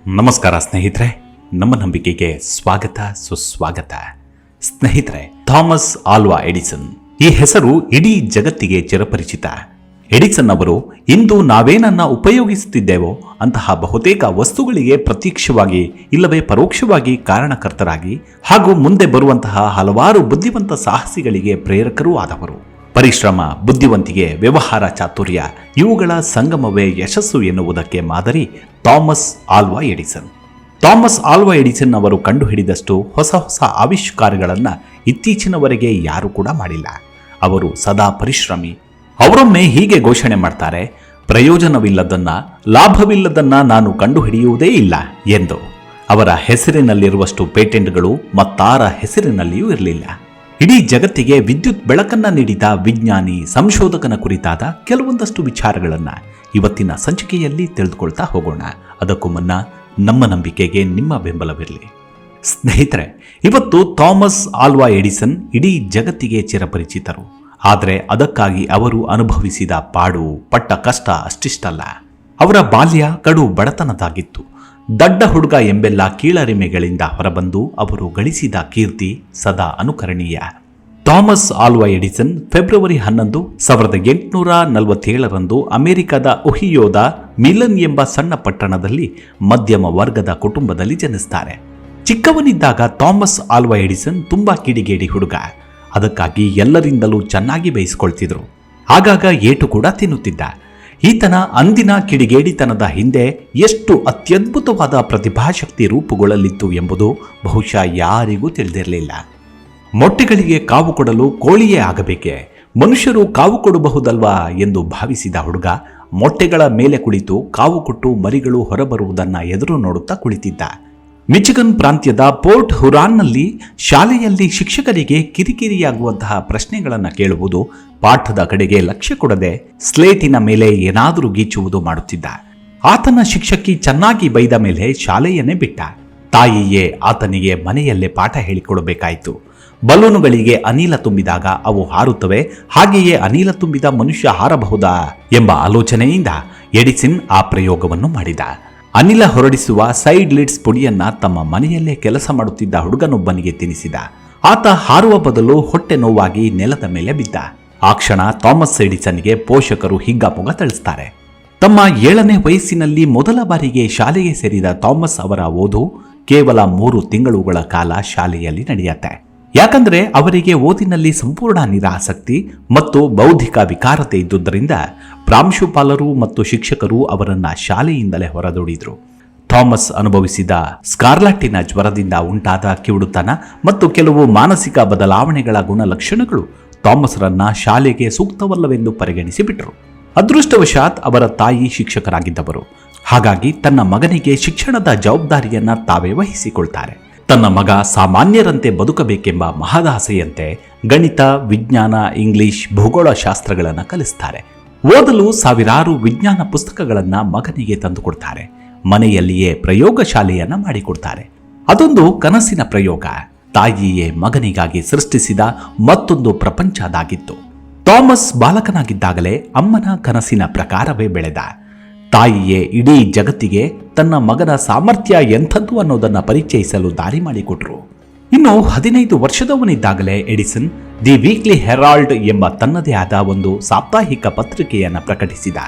ನಮಸ್ಕಾರ ಸ್ನೇಹಿತರೆ, ನಮ್ಮ ನಂಬಿಕೆಗೆ ಸ್ವಾಗತ ಸುಸ್ವಾಗತ. ಸ್ನೇಹಿತರೆ, ಥಾಮಸ್ ಆಲ್ವಾ ಎಡಿಸನ್ ಈ ಹೆಸರು ಇಡೀ ಜಗತ್ತಿಗೆ ಚಿರಪರಿಚಿತ. ಎಡಿಸನ್ ಅವರು ಇಂದು ನಾವೇನನ್ನ ಉಪಯೋಗಿಸುತ್ತಿದ್ದೇವೋ ಅಂತಹ ಬಹುತೇಕ ವಸ್ತುಗಳಿಗೆ ಪ್ರತ್ಯಕ್ಷವಾಗಿ ಇಲ್ಲವೇ ಪರೋಕ್ಷವಾಗಿ ಕಾರಣಕರ್ತರಾಗಿ ಹಾಗೂ ಮುಂದೆ ಬರುವಂತಹ ಹಲವಾರು ಬುದ್ಧಿವಂತ ಸಾಹಸಿಗಳಿಗೆ ಪ್ರೇರಕರೂ ಆದವರು. ಪರಿಶ್ರಮ, ಬುದ್ಧಿವಂತಿಕೆ, ವ್ಯವಹಾರ ಚಾತುರ್ಯ ಇವುಗಳ ಸಂಗಮವೇ ಯಶಸ್ಸು ಎನ್ನುವುದಕ್ಕೆ ಮಾದರಿ Thomas Alva Edison. Thomas Alva Edison ಅವರು ಕಂಡುಹಿಡಿದಷ್ಟು ಹೊಸ ಹೊಸ ಆವಿಷ್ಕಾರಗಳನ್ನು ಇತ್ತೀಚಿನವರೆಗೆ ಯಾರೂ ಕೂಡ ಮಾಡಿಲ್ಲ. ಅವರು ಸದಾ ಪರಿಶ್ರಮಿ. ಅವರೊಮ್ಮೆ ಹೀಗೆ ಘೋಷಣೆ ಮಾಡ್ತಾರೆ, ಪ್ರಯೋಜನವಿಲ್ಲದನ್ನ, ಲಾಭವಿಲ್ಲದನ್ನ ನಾನು ಕಂಡುಹಿಡಿಯುವುದೇ ಇಲ್ಲ ಎಂದು. ಅವರ ಹೆಸರಿನಲ್ಲಿರುವಷ್ಟು ಪೇಟೆಂಟ್ಗಳು ಮತ್ತಾರ ಹೆಸರಿನಲ್ಲಿಯೂ ಇರಲಿಲ್ಲ. ಇಡೀ ಜಗತ್ತಿಗೆ ವಿದ್ಯುತ್ ಬೆಳಕನ್ನ ನೀಡಿದ ವಿಜ್ಞಾನಿ, ಸಂಶೋಧಕನ ಕುರಿತಾದ ಕೆಲವೊಂದಷ್ಟು ವಿಚಾರಗಳನ್ನ ಇವತ್ತಿನ ಸಂಚಿಕೆಯಲ್ಲಿ ತಿಳಿದುಕೊಳ್ತಾ ಹೋಗೋಣ. ಅದಕ್ಕೂ ಮುನ್ನ ನಮ್ಮ ನಂಬಿಕೆಗೆ ನಿಮ್ಮ ಬೆಂಬಲವಿರಲಿ. ಸ್ನೇಹಿತರೆ, ಇವತ್ತು ಥಾಮಸ್ ಆಲ್ವಾ ಎಡಿಸನ್ ಇಡೀ ಜಗತ್ತಿಗೆ ಚಿರಪರಿಚಿತರು. ಆದರೆ ಅದಕ್ಕಾಗಿ ಅವರು ಅನುಭವಿಸಿದ ಪಾಡು, ಪಟ್ಟ ಕಷ್ಟ ಅಷ್ಟಿಷ್ಟಲ್ಲ. ಅವರ ಬಾಲ್ಯ ಕಡು ಬಡತನದಾಗಿತ್ತು. ದಡ್ಡ ಹುಡುಗ ಎಂಬೆಲ್ಲ ಕೀಳರಿಮೆಗಳಿಂದ ಹೊರಬಂದು ಅವರು ಗಳಿಸಿದ ಕೀರ್ತಿ ಸದಾ ಅನುಕರಣೀಯ. ಥಾಮಸ್ ಆಲ್ವಾ ಎಡಿಸನ್ ಫೆಬ್ರವರಿ 11, 1847 ಅಮೆರಿಕದ ಒಹಿಯೋದ ಮಿಲನ್ ಎಂಬ ಸಣ್ಣ ಪಟ್ಟಣದಲ್ಲಿ ಮಧ್ಯಮ ವರ್ಗದ ಕುಟುಂಬದಲ್ಲಿ ಜನಿಸ್ತಾರೆ. ಚಿಕ್ಕವನಿದ್ದಾಗ ಥಾಮಸ್ ಆಲ್ವಾ ಎಡಿಸನ್ ತುಂಬಾ ಕಿಡಿಗೇಡಿ ಹುಡುಗ. ಅದಕ್ಕಾಗಿ ಎಲ್ಲರಿಂದಲೂ ಚೆನ್ನಾಗಿ ಬಯಸಿಕೊಳ್ತಿದ್ರು. ಆಗಾಗ ಏಟು ಕೂಡ ತಿನ್ನುತ್ತಿದ್ದ. ಈತನ ಅಂದಿನ ಕಿಡಿಗೇಡಿತನದ ಹಿಂದೆ ಎಷ್ಟು ಅತ್ಯದ್ಭುತವಾದ ಪ್ರತಿಭಾಶಕ್ತಿ ರೂಪುಗೊಳ್ಳಲಿತ್ತು ಎಂಬುದು ಬಹುಶಃ ಯಾರಿಗೂ ತಿಳಿದಿರಲಿಲ್ಲ. ಮೊಟ್ಟೆಗಳಿಗೆ ಕಾವು ಕೊಡಲು ಕೋಳಿಯೇ ಆಗಬೇಕೆ, ಮನುಷ್ಯರು ಕಾವು ಕೊಡಬಹುದಲ್ವಾ ಎಂದು ಭಾವಿಸಿದ ಹುಡುಗ ಮೊಟ್ಟೆಗಳ ಮೇಲೆ ಕುಳಿತು ಕಾವು ಕೊಟ್ಟು ಮರಿಗಳು ಹೊರಬರುವುದನ್ನು ಎದುರು ನೋಡುತ್ತಾ ಕುಳಿತಿದ್ದ. ಮಿಚಿಗನ್ ಪ್ರಾಂತ್ಯದ ಪೋರ್ಟ್ ಹುರಾನ್ನಲ್ಲಿ ಶಾಲೆಯಲ್ಲಿ ಶಿಕ್ಷಕರಿಗೆ ಕಿರಿಕಿರಿಯಾಗುವಂತಹ ಪ್ರಶ್ನೆಗಳನ್ನು ಕೇಳುವುದು, ಪಾಠದ ಕಡೆಗೆ ಲಕ್ಷ್ಯ ಕೊಡದೆ ಸ್ಲೇಟಿನ ಮೇಲೆ ಏನಾದರೂ ಗೀಚುವುದು ಮಾಡುತ್ತಿದ್ದ. ಆತನ ಶಿಕ್ಷಕಿ ಚೆನ್ನಾಗಿ ಬೈದ ಮೇಲೆ ಶಾಲೆಯನ್ನೇ ಬಿಟ್ಟ. ತಾಯಿಯೇ ಆತನಿಗೆ ಮನೆಯಲ್ಲೇ ಪಾಠ ಹೇಳಿಕೊಡಬೇಕಾಯಿತು. ಬಲೂನುಗಳಿಗೆ ಅನಿಲ ತುಂಬಿದಾಗ ಅವು ಹಾರುತ್ತವೆ, ಹಾಗೆಯೇ ಅನಿಲ ತುಂಬಿದ ಮನುಷ್ಯ ಹಾರಬಹುದಾ ಎಂಬ ಆಲೋಚನೆಯಿಂದ ಎಡಿಸನ್ ಆ ಪ್ರಯೋಗವನ್ನು ಮಾಡಿದ. ಅನಿಲ ಹೊರಡಿಸುವ ಸೈಡ್ ಲಿಡ್ಸ್ ಪುಡಿಯನ್ನ ತಮ್ಮ ಮನೆಯಲ್ಲೇ ಕೆಲಸ ಮಾಡುತ್ತಿದ್ದ ಹುಡುಗನೊಬ್ಬನಿಗೆ ತಿನ್ನಿಸಿದ. ಆತ ಹಾರುವ ಬದಲು ಹೊಟ್ಟೆ ನೋವಾಗಿ ನೆಲದ ಮೇಲೆ ಬಿದ್ದ. ಆ ಕ್ಷಣ ಥಾಮಸ್ ಎಡಿಸನ್ಗೆ ಪೋಷಕರು ಹಿಗ್ಗಾಮುಗ್ಗ ಥಳಿಸ್ತಾರೆ. ತಮ್ಮ 7ನೇ ವಯಸ್ಸಿನಲ್ಲಿ ಮೊದಲ ಬಾರಿಗೆ ಶಾಲೆಗೆ ಸೇರಿದ ಥಾಮಸ್ ಅವರ ಓದು ಕೇವಲ 3 ತಿಂಗಳುಗಳ ಕಾಲ ಶಾಲೆಯಲ್ಲಿ ನಡೆಯುತ್ತೆ. ಯಾಕಂದ್ರೆ ಅವರಿಗೆ ಓದಿನಲ್ಲಿ ಸಂಪೂರ್ಣ ನಿರಾಸಕ್ತಿ ಮತ್ತು ಬೌದ್ಧಿಕ ವಿಕಾರತೆ ಇದ್ದುದರಿಂದ ಪ್ರಾಂಶುಪಾಲರು ಮತ್ತು ಶಿಕ್ಷಕರು ಅವರನ್ನ ಶಾಲೆಯಿಂದಲೇ ಹೊರದೂಡಿದ್ರು. ಥಾಮಸ್ ಅನುಭವಿಸಿದ ಸ್ಕಾರ್ಲಟ್ಟಿನ ಜ್ವರದಿಂದ ಉಂಟಾದ ಕಿವುಡುತನ ಮತ್ತು ಕೆಲವು ಮಾನಸಿಕ ಬದಲಾವಣೆಗಳ ಗುಣಲಕ್ಷಣಗಳು ಥಾಮಸ್ರನ್ನ ಶಾಲೆಗೆ ಸೂಕ್ತವಲ್ಲವೆಂದು ಪರಿಗಣಿಸಿಬಿಟ್ರು. ಅದೃಷ್ಟವಶಾತ್ ಅವರ ತಾಯಿ ಶಿಕ್ಷಕರಾಗಿದ್ದವರು. ಹಾಗಾಗಿ ತನ್ನ ಮಗನಿಗೆ ಶಿಕ್ಷಣದ ಜವಾಬ್ದಾರಿಯನ್ನ ತಾವೇ ವಹಿಸಿಕೊಳ್ತಾರೆ. ತನ್ನ ಮಗ ಸಾಮಾನ್ಯರಂತೆ ಬದುಕಬೇಕೆಂಬ ಮಹದಾಸೆಯಂತೆ ಗಣಿತ, ವಿಜ್ಞಾನ, ಇಂಗ್ಲಿಷ್, ಭೂಗೋಳಶಾಸ್ತ್ರಗಳನ್ನು ಕಲಿಸ್ತಾರೆ. ಓದಲು ಸಾವಿರಾರು ವಿಜ್ಞಾನ ಪುಸ್ತಕಗಳನ್ನು ಮಗನಿಗೆ ತಂದುಕೊಡ್ತಾರೆ. ಮನೆಯಲ್ಲಿಯೇ ಪ್ರಯೋಗಶಾಲೆಯನ್ನ ಮಾಡಿಕೊಡ್ತಾರೆ. ಅದೊಂದು ಕನಸಿನ ಪ್ರಯೋಗ. ತಾಯಿಯೇ ಮಗನಿಗಾಗಿ ಸೃಷ್ಟಿಸಿದ ಮತ್ತೊಂದು ಪ್ರಪಂಚ ಅದಾಗಿತ್ತು. ಥಾಮಸ್ ಬಾಲಕನಾಗಿದ್ದಾಗಲೇ ಅಮ್ಮನ ಕನಸಿನ ಪ್ರಕಾರವೇ ಬೆಳೆದ. ತಾಯಿಯೇ ಇಡೀ ಜಗತ್ತಿಗೆ ತನ್ನ ಮಗನ ಸಾಮರ್ಥ್ಯ ಎಂಥದ್ದು ಅನ್ನೋದನ್ನು ಪರಿಚಯಿಸಲು ದಾರಿ ಮಾಡಿಕೊಟ್ರು. ಇನ್ನು 15 ವರ್ಷದವನಿದ್ದಾಗಲೇ ಎಡಿಸನ್ ದಿ ವೀಕ್ಲಿ ಹೆರಾಲ್ಡ್ ಎಂಬ ತನ್ನದೇ ಆದ ಒಂದು ಸಾಪ್ತಾಹಿಕ ಪತ್ರಿಕೆಯನ್ನು ಪ್ರಕಟಿಸಿದ.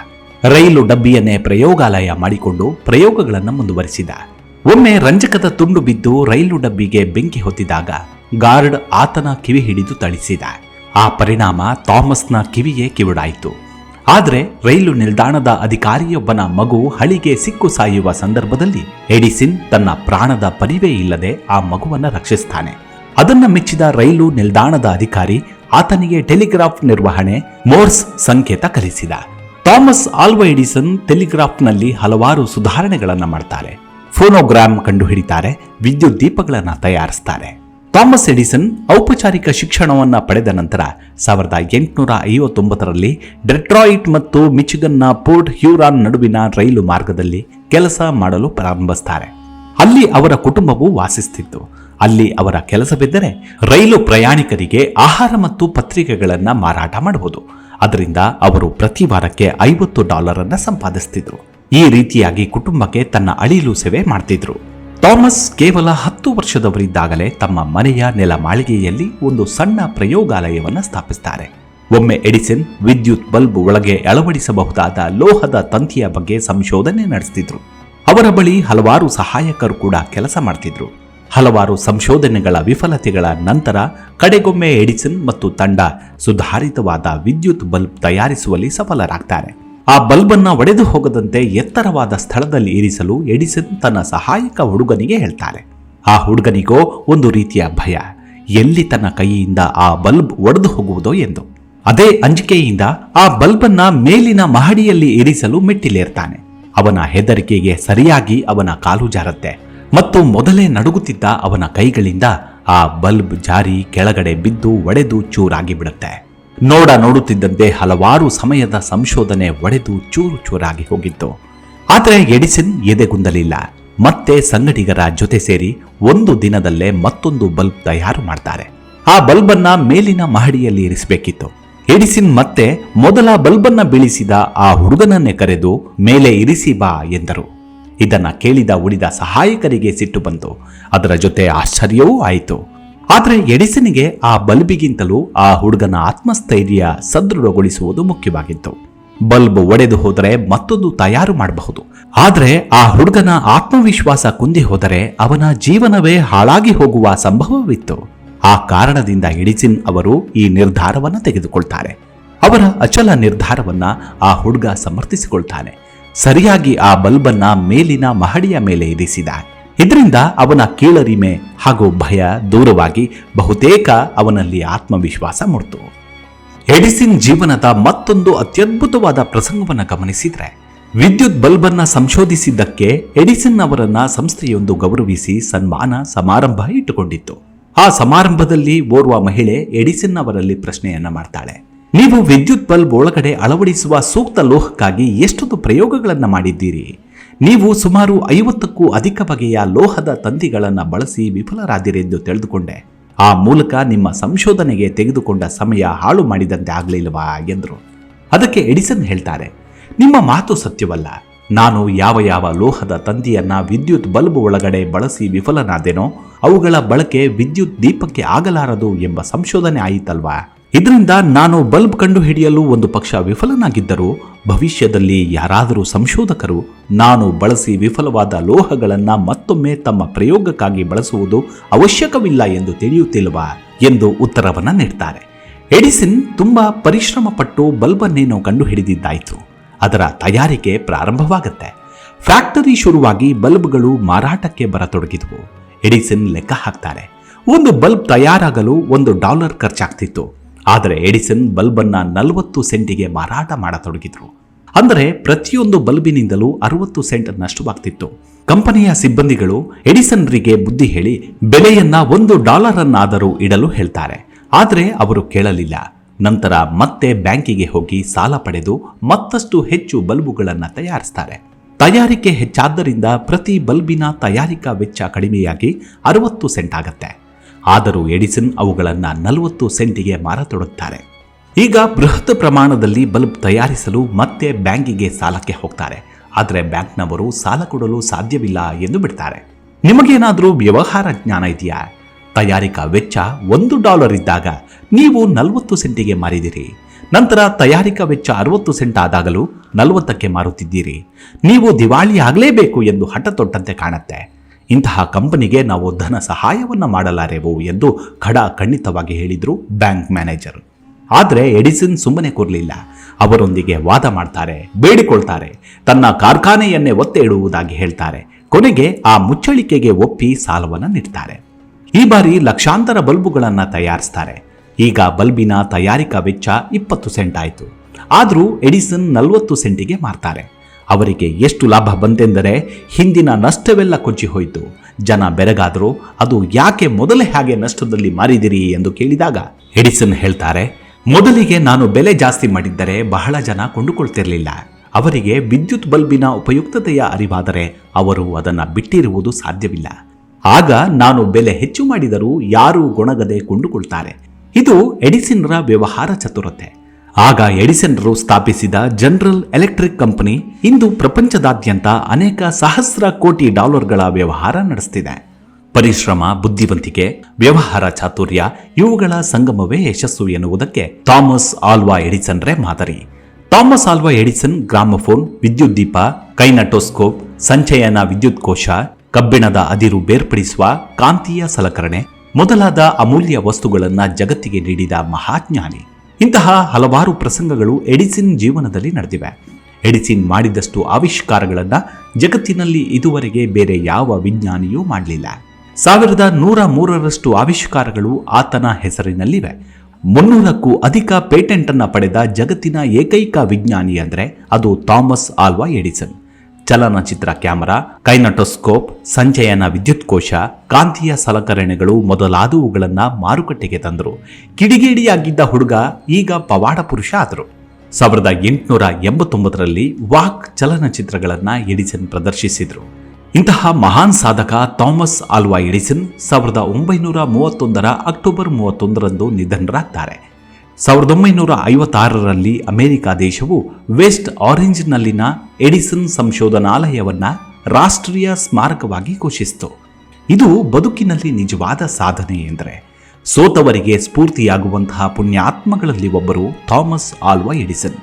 ರೈಲು ಡಬ್ಬಿಯನ್ನೇ ಪ್ರಯೋಗಾಲಯ ಮಾಡಿಕೊಂಡು ಪ್ರಯೋಗಗಳನ್ನು ಮುಂದುವರಿಸಿದ. ಒಮ್ಮೆ ರಂಜಕದ ತುಂಡು ಬಿದ್ದು ರೈಲು ಡಬ್ಬಿಗೆ ಬೆಂಕಿ ಹೊತ್ತಿದಾಗ ಗಾರ್ಡ್ ಆತನ ಕಿವಿ ಹಿಡಿದು ಥಳಿಸಿದ. ಆ ಪರಿಣಾಮ ಥಾಮಸ್ನ ಕಿವಿಯೇ ಕಿವುಡಾಯಿತು. ಆದರೆ ರೈಲು ನಿಲ್ದಾಣದ ಅಧಿಕಾರಿಯೊಬ್ಬನ ಮಗು ಹಳಿಗೆ ಸಿಕ್ಕು ಸಾಯುವ ಸಂದರ್ಭದಲ್ಲಿ ಎಡಿಸನ್ ತನ್ನ ಪ್ರಾಣದ ಪರಿವೇ ಇಲ್ಲದೆ ಆ ಮಗುವನ್ನು ರಕ್ಷಿಸ್ತಾನೆ. ಅದನ್ನ ಮೆಚ್ಚಿದ ರೈಲು ನಿಲ್ದಾಣದ ಅಧಿಕಾರಿ ಆತನಿಗೆ ಟೆಲಿಗ್ರಾಫ್ ನಿರ್ವಹಣೆ, ಮೋರ್ಸ್ ಸಂಕೇತ ಕಲಿಸಿದ. ಥಾಮಸ್ ಆಲ್ವಾ ಎಡಿಸನ್ ಟೆಲಿಗ್ರಾಫ್ನಲ್ಲಿ ಹಲವಾರು ಸುಧಾರಣೆಗಳನ್ನು ಮಾಡ್ತಾರೆ. ಫೋನೋಗ್ರಾಮ್ ಕಂಡುಹಿಡಿತಾರೆ, ವಿದ್ಯುತ್ ದೀಪಗಳನ್ನು ತಯಾರಿಸ್ತಾರೆ. ಥಾಮಸ್ ಎಡಿಸನ್ ಔಪಚಾರಿಕ ಶಿಕ್ಷಣವನ್ನು ಪಡೆದ ನಂತರ 1859ರಲ್ಲಿ ಡೆಟ್ರಾಯಿಟ್ ಮತ್ತು ಮಿಚಿಗನ್ನ ಪೋರ್ಟ್ ಹ್ಯೂರಾನ್ ನಡುವಿನ ರೈಲು ಮಾರ್ಗದಲ್ಲಿ ಕೆಲಸ ಮಾಡಲು ಪ್ರಾರಂಭಿಸ್ತಾರೆ. ಅಲ್ಲಿ ಅವರ ಕುಟುಂಬವು ವಾಸಿಸುತ್ತಿತ್ತು. ಅಲ್ಲಿ ಅವರ ಕೆಲಸವಿದ್ದರೆ ರೈಲು ಪ್ರಯಾಣಿಕರಿಗೆ ಆಹಾರ ಮತ್ತು ಪತ್ರಿಕೆಗಳನ್ನು ಮಾರಾಟ ಮಾಡಬಹುದು. ಅದರಿಂದ ಅವರು ಪ್ರತಿ ವಾರಕ್ಕೆ $50 ಸಂಪಾದಿಸುತ್ತಿದ್ರು. ಈ ರೀತಿಯಾಗಿ ಕುಟುಂಬಕ್ಕೆ ತನ್ನ ಅಳಿಲು ಸೇವೆ ಮಾಡ್ತಿದ್ರು. ಥಾಮಸ್ ಕೇವಲ 10 ವರ್ಷದವರಿದ್ದಾಗಲೇ ತಮ್ಮ ಮನೆಯ ನೆಲಮಾಳಿಗೆಯಲ್ಲಿ ಒಂದು ಸಣ್ಣ ಪ್ರಯೋಗಾಲಯವನ್ನು ಸ್ಥಾಪಿಸುತ್ತಾರೆ. ಒಮ್ಮೆ ಎಡಿಸನ್ ವಿದ್ಯುತ್ ಬಲ್ಬ್ ಒಳಗೆ ಅಳವಡಿಸಬಹುದಾದ ಲೋಹದ ತಂತಿಯ ಬಗ್ಗೆ ಸಂಶೋಧನೆ ನಡೆಸುತ್ತಿದ್ರು. ಅವರ ಬಳಿ ಹಲವಾರು ಸಹಾಯಕರು ಕೂಡ ಕೆಲಸ ಮಾಡ್ತಿದ್ರು. ಹಲವಾರು ಸಂಶೋಧನೆಗಳ ವಿಫಲತೆಗಳ ನಂತರ ಕಡೆಗೊಮ್ಮೆ ಎಡಿಸನ್ ಮತ್ತು ತಂಡ ಸುಧಾರಿತವಾದ ವಿದ್ಯುತ್ ಬಲ್ಬ್ ತಯಾರಿಸುವಲ್ಲಿ ಸಫಲರಾಗ್ತಾರೆ. ಆ ಬಲ್ಬ್ ಅನ್ನ ಒಡೆದು ಹೋಗದಂತೆ ಎತ್ತರವಾದ ಸ್ಥಳದಲ್ಲಿ ಇರಿಸಲು ಎಡಿಸನ್ ತನ್ನ ಸಹಾಯಕ ಹುಡುಗನಿಗೆ ಹೇಳ್ತಾರೆ. ಆ ಹುಡುಗನಿಗೋ ಒಂದು ರೀತಿಯ ಭಯ, ಎಲ್ಲಿ ತನ್ನ ಕೈಯಿಂದ ಆ ಬಲ್ಬ್ ಒಡೆದು ಹೋಗುವುದೋ ಎಂದು. ಅದೇ ಅಂಜಿಕೆಯಿಂದ ಆ ಬಲ್ಬ್ ಅನ್ನ ಮೇಲಿನ ಮಹಡಿಯಲ್ಲಿ ಇರಿಸಲು ಮೆಟ್ಟಿಲೇರ್ತಾನೆ. ಅವನ ಹೆದರಿಕೆಗೆ ಸರಿಯಾಗಿ ಅವನ ಕಾಲು ಜಾರತ್ತೆ ಮತ್ತು ಮೊದಲೇ ನಡುಗುತ್ತಿದ್ದ ಅವನ ಕೈಗಳಿಂದ ಆ ಬಲ್ಬ್ ಜಾರಿ ಕೆಳಗಡೆ ಬಿದ್ದು ಒಡೆದು ಚೂರಾಗಿ ಬಿಡುತ್ತೆ. ನೋಡುತ್ತಿದ್ದಂತೆ ಹಲವಾರು ಸಮಯದ ಸಂಶೋಧನೆ ಒಡೆದು ಚೂರು ಚೂರಾಗಿ ಹೋಗಿತ್ತು. ಆದರೆ ಎಡಿಸನ್ ಎದೆಗುಂದಲಿಲ್ಲ. ಮತ್ತೆ ಸಂಗಡಿಗರ ಜೊತೆ ಸೇರಿ ಒಂದು ದಿನದಲ್ಲೇ ಮತ್ತೊಂದು ಬಲ್ಬ್ ತಯಾರು ಮಾಡ್ತಾರೆ. ಆ ಬಲ್ಬ್ ಅನ್ನ ಮೇಲಿನ ಮಹಡಿಯಲ್ಲಿ ಇರಿಸಬೇಕಿತ್ತು. ಎಡಿಸನ್ ಮತ್ತೆ ಮೊದಲ ಬಲ್ಬ್ ಅನ್ನ ಬೀಳಿಸಿದ ಆ ಹುಡುಗನನ್ನೇ ಕರೆದು ಮೇಲೆ ಇರಿಸಿ ಬಾ ಎಂದರು. ಇದನ್ನ ಕೇಳಿದ ಉಳಿದ ಸಹಾಯಕರಿಗೆ ಸಿಟ್ಟು ಬಂತು. ಅದರ ಜೊತೆ ಆಶ್ಚರ್ಯವೂ ಆಯಿತು. ಆದರೆ ಎಡಿಸನ್ಗೆ ಆ ಬಲ್ಬಿಗಿಂತಲೂ ಆ ಹುಡುಗನ ಆತ್ಮಸ್ಥೈರ್ಯ ಸದೃಢಗೊಳಿಸುವುದು ಮುಖ್ಯವಾಗಿತ್ತು. ಬಲ್ಬ್ ಒಡೆದು ಹೋದರೆ ಮತ್ತೊಂದು ತಯಾರು ಮಾಡಬಹುದು. ಆದರೆ ಆ ಹುಡುಗನ ಆತ್ಮವಿಶ್ವಾಸ ಕುಂದಿ ಹೋದರೆ ಅವನ ಜೀವನವೇ ಹಾಳಾಗಿ ಹೋಗುವ ಸಂಭವವಿತ್ತು. ಆ ಕಾರಣದಿಂದ ಎಡಿಸನ್ ಅವರು ಈ ನಿರ್ಧಾರವನ್ನು ತೆಗೆದುಕೊಳ್ತಾರೆ. ಅವರ ಅಚಲ ನಿರ್ಧಾರವನ್ನ ಆ ಹುಡುಗ ಸಮರ್ಥಿಸಿಕೊಳ್ತಾನೆ. ಸರಿಯಾಗಿ ಆ ಬಲ್ಬನ್ನ ಮೇಲಿನ ಮಹಡಿಯ ಮೇಲೆ ಇರಿಸಿದ. ಇದರಿಂದ ಅವನ ಕೀಳರಿಮೆ ಹಾಗೂ ಭಯ ದೂರವಾಗಿ ಬಹುತೇಕ ಅವನಲ್ಲಿ ಆತ್ಮವಿಶ್ವಾಸ ಮೂಡಿತು. ಎಡಿಸನ್ ಜೀವನದ ಮತ್ತೊಂದು ಅತ್ಯದ್ಭುತವಾದ ಪ್ರಸಂಗವನ್ನು ಗಮನಿಸಿದ್ರೆ, ವಿದ್ಯುತ್ ಬಲ್ಬ್ ಅನ್ನ ಸಂಶೋಧಿಸಿದ್ದಕ್ಕೆ ಎಡಿಸನ್ ಅವರನ್ನ ಸಂಸ್ಥೆಯೊಂದು ಗೌರವಿಸಿ ಸನ್ಮಾನ ಸಮಾರಂಭ ಇಟ್ಟುಕೊಂಡಿತ್ತು. ಆ ಸಮಾರಂಭದಲ್ಲಿ ಓರ್ವ ಮಹಿಳೆ ಎಡಿಸನ್ ಅವರಲ್ಲಿ ಪ್ರಶ್ನೆಯನ್ನ ಮಾಡ್ತಾಳೆ. ನೀವು ವಿದ್ಯುತ್ ಬಲ್ಬ್ ಒಳಗಡೆ ಅಳವಡಿಸುವ ಸೂಕ್ತ ಲೋಹಕ್ಕಾಗಿ ಎಷ್ಟೊಂದು ಪ್ರಯೋಗಗಳನ್ನ ಮಾಡಿದ್ದೀರಿ. ನೀವು ಸುಮಾರು 50ಕ್ಕೂ ಅಧಿಕ ಬಗೆಯ ಲೋಹದ ತಂತಿಗಳನ್ನು ಬಳಸಿ ವಿಫಲರಾದಿರೆಂದು ತಿಳಿದುಕೊಂಡೆ. ಆ ಮೂಲಕ ನಿಮ್ಮ ಸಂಶೋಧನೆಗೆ ತೆಗೆದುಕೊಂಡ ಸಮಯ ಹಾಳು ಮಾಡಿದಂತೆ ಆಗಲಿಲ್ಲವಾ ಎಂದರು. ಅದಕ್ಕೆ ಎಡಿಸನ್ ಹೇಳ್ತಾರೆ, ನಿಮ್ಮ ಮಾತು ಸತ್ಯವಲ್ಲ. ನಾನು ಯಾವ ಲೋಹದ ತಂತಿಯನ್ನ ವಿದ್ಯುತ್ ಬಲ್ಬ್ ಒಳಗಡೆ ಬಳಸಿ ವಿಫಲನಾದೆನೋ ಅವುಗಳ ಬಳಕೆ ವಿದ್ಯುತ್ ದೀಪಕ್ಕೆ ಆಗಲಾರದು ಎಂಬ ಸಂಶೋಧನೆ ಆಯಿತಲ್ವಾ. ಇದರಿಂದ ನಾನು ಬಲ್ಬ್ ಕಂಡು ಹಿಡಿಯಲು ಒಂದು ಪಕ್ಷ ವಿಫಲನಾಗಿದ್ದರೂ ಭವಿಷ್ಯದಲ್ಲಿ ಯಾರಾದರೂ ಸಂಶೋಧಕರು ನಾನು ಬಳಸಿ ವಿಫಲವಾದ ಲೋಹಗಳನ್ನ ಮತ್ತೊಮ್ಮೆ ತಮ್ಮ ಪ್ರಯೋಗಕ್ಕಾಗಿ ಬಳಸುವುದು ಅವಶ್ಯಕವಿಲ್ಲ ಎಂದು ತಿಳಿಯುತ್ತಿಲ್ವಾ ಎಂದು ಉತ್ತರವನ್ನ ನೀಡ್ತಾರೆ. ಎಡಿಸನ್ ತುಂಬಾ ಪರಿಶ್ರಮ ಪಟ್ಟು ಬಲ್ಬ್ ಅನ್ನೇನೋ ಕಂಡು ಹಿಡಿದಿದ್ದಾಯಿತು. ಅದರ ತಯಾರಿಕೆ ಪ್ರಾರಂಭವಾಗುತ್ತೆ. ಫ್ಯಾಕ್ಟರಿ ಶುರುವಾಗಿ ಬಲ್ಬ್ಗಳು ಮಾರಾಟಕ್ಕೆ ಬರತೊಡಗಿದವು. ಎಡಿಸನ್ ಲೆಕ್ಕ ಹಾಕ್ತಾರೆ. ಒಂದು ಬಲ್ಬ್ ತಯಾರಾಗಲು $1 ಖರ್ಚಾಗ್ತಿತ್ತು. ಆದರೆ ಎಡಿಸನ್ ಬಲ್ಬ್ ಅನ್ನ 40 ಸೆಂಟಿಗೆ ಮಾರಾಟ ಮಾಡತೊಡಗಿದ್ರು. ಅಂದರೆ ಪ್ರತಿಯೊಂದು ಬಲ್ಬಿನಿಂದಲೂ 60 ಸೆಂಟ್ ನಷ್ಟವಾಗ್ತಿತ್ತು. ಕಂಪನಿಯ ಸಿಬ್ಬಂದಿಗಳು ಎಡಿಸನ್ರಿಗೆ ಬುದ್ಧಿ ಹೇಳಿ ಬೆಲೆಯನ್ನ $1 ಇಡಲು ಹೇಳ್ತಾರೆ. ಆದರೆ ಅವರು ಕೇಳಲಿಲ್ಲ. ನಂತರ ಮತ್ತೆ ಬ್ಯಾಂಕಿಗೆ ಹೋಗಿ ಸಾಲ ಪಡೆದು ಮತ್ತಷ್ಟು ಹೆಚ್ಚು ಬಲ್ಬುಗಳನ್ನು ತಯಾರಿಸ್ತಾರೆ. ತಯಾರಿಕೆ ಹೆಚ್ಚಾದ್ದರಿಂದ ಪ್ರತಿ ಬಲ್ಬಿನ ತಯಾರಿಕಾ ವೆಚ್ಚ ಕಡಿಮೆಯಾಗಿ 60 ಸೆಂಟ್ ಆಗತ್ತೆ. ಆದರೂ ಎಡಿಸನ್ ಅವುಗಳನ್ನು 40 ಸೆಂಟಿಗೆ ಮಾರತೊಡಗುತ್ತಾರೆ. ಈಗ ಬೃಹತ್ ಪ್ರಮಾಣದಲ್ಲಿ ಬಲ್ಬ್ ತಯಾರಿಸಲು ಮತ್ತೆ ಬ್ಯಾಂಕಿಗೆ ಸಾಲಕ್ಕೆ ಹೋಗ್ತಾರೆ. ಆದರೆ ಬ್ಯಾಂಕ್ನವರು ಸಾಲ ಕೊಡಲು ಸಾಧ್ಯವಿಲ್ಲ ಎಂದು ಬಿಡ್ತಾರೆ. ನಿಮಗೇನಾದರೂ ವ್ಯವಹಾರ ಜ್ಞಾನ ಇದೆಯಾ? ತಯಾರಿಕಾ ವೆಚ್ಚ $1 ಇದ್ದಾಗ ನೀವು 40 ಸೆಂಟಿಗೆ ಮಾರಿದಿರಿ. ನಂತರ ತಯಾರಿಕಾ ವೆಚ್ಚ 60 ಸೆಂಟ್ ಆದಾಗಲೂ 40ಕ್ಕೆ ಮಾರುತ್ತಿದ್ದೀರಿ. ನೀವು ದಿವಾಳಿ ಆಗಲೇಬೇಕು ಎಂದು ಹಠ ತೊಟ್ಟಂತೆ ಕಾಣುತ್ತೆ. ಇಂತಹ ಕಂಪನಿಗೆ ನಾವು ಧನ ಸಹಾಯವನ್ನ ಮಾಡಲಾರೆವು ಎಂದು ಖಂಡಿತವಾಗಿ ಹೇಳಿದ್ರು ಬ್ಯಾಂಕ್ ಮ್ಯಾನೇಜರ್. ಆದರೆ ಎಡಿಸನ್ ಸುಮ್ಮನೆ ಕೂರಲಿಲ್ಲ. ಅವರೊಂದಿಗೆ ವಾದ ಮಾಡ್ತಾರೆ, ಬೇಡಿಕೊಳ್ತಾರೆ, ತನ್ನ ಕಾರ್ಖಾನೆಯನ್ನೇ ಒತ್ತೆ ಇಡುವುದಾಗಿ ಹೇಳ್ತಾರೆ. ಕೊನೆಗೆ ಆ ಮುಚ್ಚಳಿಕೆಗೆ ಒಪ್ಪಿ ಸಾಲವನ್ನು ನೀಡ್ತಾರೆ. ಈ ಬಾರಿ ಲಕ್ಷಾಂತರ ಬಲ್ಬುಗಳನ್ನು ತಯಾರಿಸ್ತಾರೆ. ಈಗ ಬಲ್ಬಿನ ತಯಾರಿಕಾ ವೆಚ್ಚ 20 ಸೆಂಟ್ ಆಯಿತು. ಆದರೂ ಎಡಿಸನ್ 40 ಸೆಂಟಿಗೆ ಮಾರ್ತಾರೆ. ಅವರಿಗೆ ಎಷ್ಟು ಲಾಭ ಬಂತೆಂದರೆ ಹಿಂದಿನ ನಷ್ಟವೆಲ್ಲ ಕೊಚ್ಚಿ ಹೋಯಿತು. ಜನ ಬೆರಗಾದರೂ ಅದು ಯಾಕೆ ಮೊದಲೇ ಹಾಗೆ ನಷ್ಟದಲ್ಲಿ ಮಾರಿದಿರಿ ಎಂದು ಕೇಳಿದಾಗ ಎಡಿಸನ್ ಹೇಳ್ತಾರೆ, ಮೊದಲಿಗೆ ನಾನು ಬೆಲೆ ಜಾಸ್ತಿ ಮಾಡಿದ್ದರೆ ಬಹಳ ಜನ ಕೊಂಡುಕೊಳ್ತಿರಲಿಲ್ಲ. ಅವರಿಗೆ ವಿದ್ಯುತ್ ಬಲ್ಬಿನ ಉಪಯುಕ್ತತೆಯ ಅರಿವಾದರೆ ಅವರು ಅದನ್ನು ಬಿಟ್ಟಿರುವುದು ಸಾಧ್ಯವಿಲ್ಲ. ಆಗ ನಾನು ಬೆಲೆ ಹೆಚ್ಚು ಮಾಡಿದರೂ ಯಾರೂ ಗೊಣಗದೆ ಕೊಂಡುಕೊಳ್ತಾರೆ. ಇದು ಎಡಿಸನ್ರ ವ್ಯವಹಾರ ಚತುರತೆ. ಆಗ ಎಡಿಸನ್ರು ಸ್ಥಾಪಿಸಿದ ಜನರಲ್ ಎಲೆಕ್ಟ್ರಿಕ್ ಕಂಪನಿ ಇಂದು ಪ್ರಪಂಚದಾದ್ಯಂತ ಅನೇಕ ಸಹಸ್ರ ಕೋಟಿ ಡಾಲರ್ಗಳ ವ್ಯವಹಾರ ನಡೆಸುತ್ತಿದೆ. ಪರಿಶ್ರಮ, ಬುದ್ಧಿವಂತಿಕೆ, ವ್ಯವಹಾರ ಚಾತುರ್ಯ ಇವುಗಳ ಸಂಗಮವೇ ಯಶಸ್ಸು ಎನ್ನುವುದಕ್ಕೆ ಥಾಮಸ್ ಆಲ್ವಾ ಎಡಿಸನ್ರೇ ಮಾದರಿ. ಥಾಮಸ್ ಆಲ್ವಾ ಎಡಿಸನ್ ಗ್ರಾಮಫೋನ್, ವಿದ್ಯುತ್ ದೀಪ, ಕೈನಟೋಸ್ಕೋಪ್, ಸಂಚಯನ ವಿದ್ಯುತ್ ಕೋಶ, ಕಬ್ಬಿಣದ ಅದಿರು ಬೇರ್ಪಡಿಸುವ ಕಾಂತೀಯ ಸಲಕರಣೆ ಮೊದಲಾದ ಅಮೂಲ್ಯ ವಸ್ತುಗಳನ್ನು ಜಗತ್ತಿಗೆ ನೀಡಿದ ಮಹಾಜ್ಞಾನಿ. ಇಂತಹ ಹಲವಾರು ಪ್ರಸಂಗಗಳು ಎಡಿಸನ್ ಜೀವನದಲ್ಲಿ ನಡೆದಿವೆ. ಎಡಿಸನ್ ಮಾಡಿದಷ್ಟು ಆವಿಷ್ಕಾರಗಳನ್ನು ಜಗತ್ತಿನಲ್ಲಿ ಇದುವರೆಗೆ ಬೇರೆ ಯಾವ ವಿಜ್ಞಾನಿಯೂ ಮಾಡಲಿಲ್ಲ. 1103ರಷ್ಟು ಆವಿಷ್ಕಾರಗಳು ಆತನ ಹೆಸರಿನಲ್ಲಿವೆ. 300ಕ್ಕೂ ಅಧಿಕ ಪೇಟೆಂಟ್ ಅನ್ನು ಪಡೆದ ಜಗತ್ತಿನ ಏಕೈಕ ವಿಜ್ಞಾನಿ ಅಂದರೆ ಅದು ಥಾಮಸ್ ಆಲ್ವಾ ಎಡಿಸನ್. ಚಲನಚಿತ್ರ ಕ್ಯಾಮೆರಾ, ಕೈನಟೋಸ್ಕೋಪ್, ಸಂಚಯನ ವಿದ್ಯುತ್ ಕೋಶ, ಕಾಂತೀಯ ಸಲಕರಣೆಗಳು ಮೊದಲಾದವುಗಳನ್ನು ಮಾರುಕಟ್ಟೆಗೆ ತಂದರು. ಕಿಡಿಗೇಡಿಯಾಗಿದ್ದ ಹುಡುಗ ಈಗ ಪವಾಡ ಪುರುಷ ಆದರು. 1889ರಲ್ಲಿ ವಾಕ್ ಚಲನಚಿತ್ರಗಳನ್ನು ಎಡಿಸನ್ ಪ್ರದರ್ಶಿಸಿದರು. ಇಂತಹ ಮಹಾನ್ ಸಾಧಕ ಥಾಮಸ್ ಆಲ್ವಾ ಎಡಿಸನ್ 1931ರ ಅಕ್ಟೋಬರ್ 31ರಂದು ನಿಧನರಾಗ್ತಾರೆ. 1956ರಲ್ಲಿ ಅಮೆರಿಕ ದೇಶವು ವೆಸ್ಟ್ ಆರೆಂಜ್ನಲ್ಲಿನ ಎಡಿಸನ್ ಸಂಶೋಧನಾಲಯವನ್ನು ರಾಷ್ಟ್ರೀಯ ಸ್ಮಾರಕವಾಗಿ ಘೋಷಿಸಿತು. ಇದು ಬದುಕಿನಲ್ಲಿ ನಿಜವಾದ ಸಾಧನೆ ಎಂದರೆ ಸೋತವರಿಗೆ ಸ್ಫೂರ್ತಿಯಾಗುವಂತಹ ಪುಣ್ಯಾತ್ಮಗಳಲ್ಲಿ ಒಬ್ಬರು ಥಾಮಸ್ ಆಲ್ವಾ ಎಡಿಸನ್.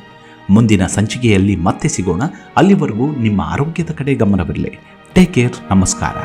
ಮುಂದಿನ ಸಂಚಿಕೆಯಲ್ಲಿ ಮತ್ತೆ ಸಿಗೋಣ. ಅಲ್ಲಿವರೆಗೂ ನಿಮ್ಮ ಆರೋಗ್ಯದ ಕಡೆ ಗಮನವಿರಲಿ. Take care. ನಮಸ್ಕಾರ.